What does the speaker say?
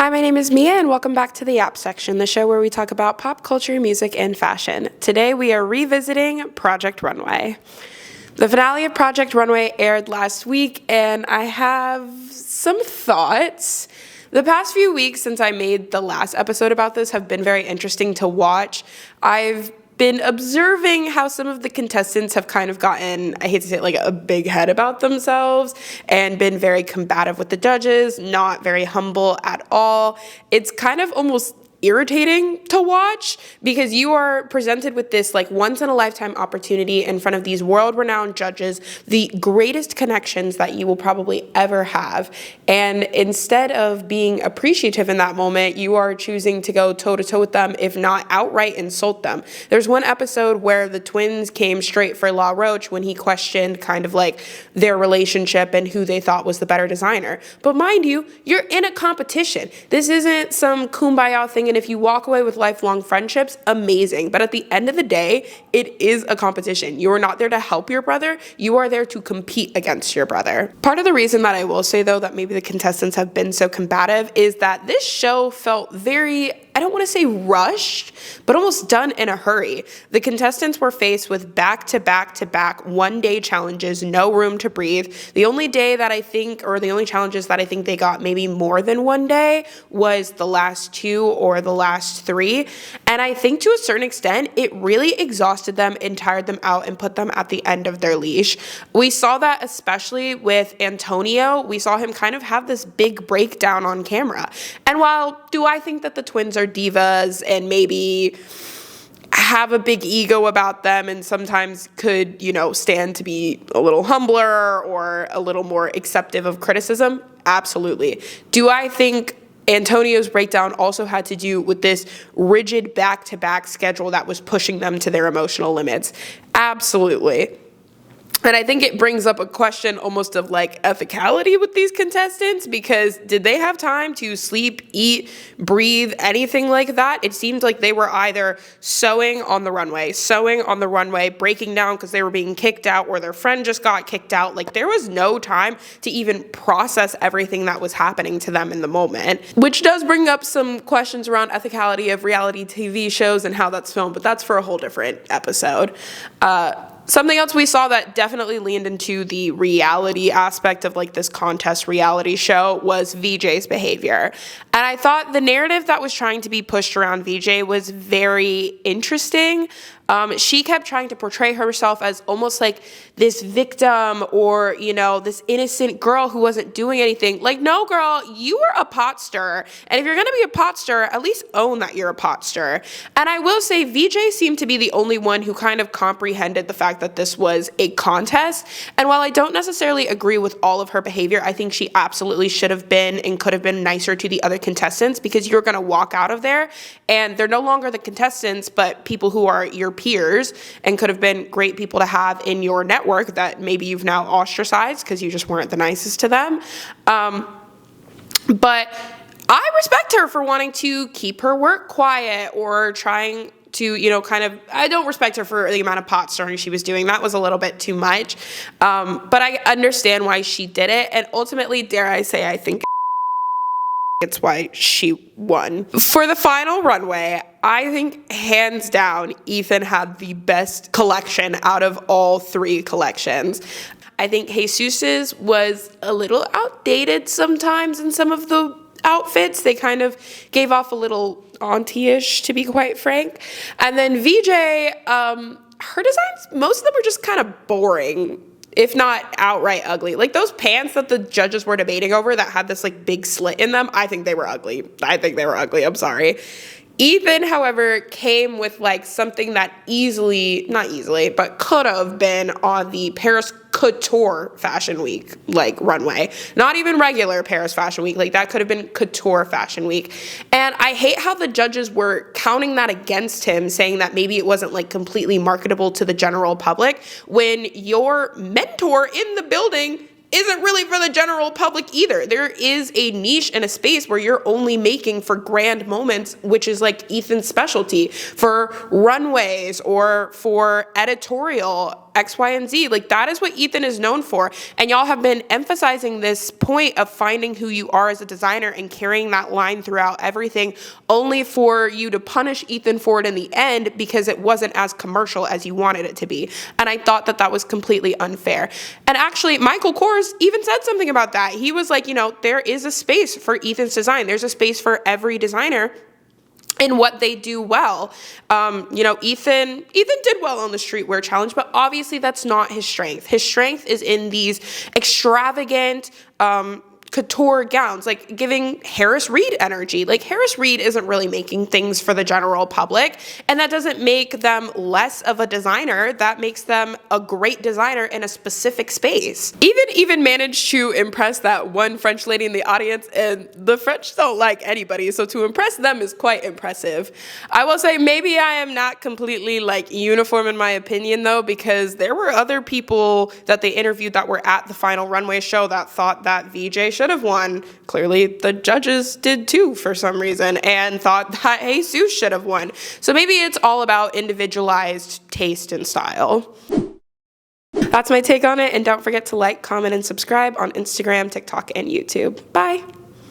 Hi, my name is Mia, and welcome back to the App Section, the show where we talk about pop culture, music, and fashion. Today, we are revisiting Project Runway. The finale of Project Runway aired last week, and I have some thoughts. The past few weeks since I made the last episode about this have been very interesting to watch. I've been observing how some of the contestants have kind of gotten, I hate to say it, like a big head about themselves and been very combative with the judges, not very humble at all. It's kind of almost irritating to watch because you are presented with this like once in a lifetime opportunity in front of these world-renowned judges, the greatest connections that you will probably ever have. And instead of being appreciative in that moment, you are choosing to go toe-to-toe with them, if not outright insult them. There's one episode where the twins came straight for La Roche when he questioned kind of like their relationship and who they thought was the better designer. But mind you, you're in a competition. This isn't some kumbaya thing, and if you walk away with lifelong friendships, amazing. But at the end of the day, it is a competition. You are not there to help your brother. You are there to compete against your brother. Part of the reason that I will say, though, that maybe the contestants have been so combative is that this show felt very, I don't want to say rushed, but almost done in a hurry. The contestants were faced with back-to-back-to-back one-day challenges, no room to breathe. The only day that I think, or the only challenges that I think they got maybe more than one day was the last two or the last three. And I think to a certain extent, it really exhausted them and tired them out and put them at the end of their leash. We saw that especially with Antonio. We saw him kind of have this big breakdown on camera. And while do I think that the twins are divas and maybe have a big ego about them and sometimes could, stand to be a little humbler or a little more acceptive of criticism? Absolutely. Do I think Antonio's breakdown also had to do with this rigid back-to-back schedule that was pushing them to their emotional limits? Absolutely. And I think it brings up a question almost of like ethicality with these contestants, because did they have time to sleep, eat, breathe, anything like that? It seemed like they were either sewing on the runway, breaking down because they were being kicked out, or their friend just got kicked out. Like there was no time to even process everything that was happening to them in the moment, which does bring up some questions around ethicality of reality TV shows and how that's filmed, but that's for a whole different episode. Something else we saw that definitely leaned into the reality aspect of like this contest reality show was VJ's behavior. And I thought the narrative that was trying to be pushed around VJ was very interesting. She kept trying to portray herself as almost like this victim or, this innocent girl who wasn't doing anything. Like, no, girl, you were a pot stirrer. And if you're going to be a pot stirrer, at least own that you're a pot stirrer. And I will say VJ seemed to be the only one who kind of comprehended the fact that this was a contest. And while I don't necessarily agree with all of her behavior, I think she absolutely should have been and could have been nicer to the other contestants, because you're going to walk out of there and they're no longer the contestants, but people who are your peers and could have been great people to have in your network that maybe you've now ostracized because you just weren't the nicest to them. But I respect her for wanting to keep her work quiet or trying to, I don't respect her for the amount of pot stirring she was doing. That was a little bit too much. But I understand why she did it. And ultimately, dare I say, I think it's why she won. For the final runway, I think hands down, Ethan had the best collection out of all three collections. I think Jesus's was a little outdated sometimes in some of the outfits. They kind of gave off a little auntie-ish, to be quite frank. And then VJ, her designs, most of them were just kind of boring, if not outright ugly. Like those pants that the judges were debating over that had this like big slit in them, I think they were ugly. I'm sorry. Ethan, however, came with like something that not easily, but could have been on the Paris Couture Fashion Week, like runway. Not even regular Paris Fashion Week. Like that could have been Couture Fashion Week. And I hate how the judges were counting that against him, saying that maybe it wasn't like completely marketable to the general public, when your mentor in the building isn't really for the general public either. There is a niche and a space where you're only making for grand moments, which is like Ethan's specialty, for runways or for editorial. X, Y, and Z. Like, that is what Ethan is known for. And y'all have been emphasizing this point of finding who you are as a designer and carrying that line throughout everything, only for you to punish Ethan for it in the end because it wasn't as commercial as you wanted it to be. And I thought that that was completely unfair. And actually, Michael Kors even said something about that. He was like, you know, there is a space for Ethan's design. There's a space for every designer in what they do well. You know, Ethan did well on the streetwear challenge, but obviously that's not his strength. His strength is in these extravagant, couture gowns, like giving Harris Reed energy. Like, Harris Reed isn't really making things for the general public, and that doesn't make them less of a designer. That makes them a great designer in a specific space. Even managed to impress that one French lady in the audience, and the French don't like anybody, so to impress them is quite impressive. I will say maybe I am not completely like uniform in my opinion though, because there were other people that they interviewed that were at the final runway show that thought that VJ should have won. Clearly the judges did too for some reason, and thought that Jesus should have won. So maybe it's all about individualized taste and style. That's my take on it, and don't forget to like, comment, and subscribe on Instagram, TikTok, and YouTube. Bye!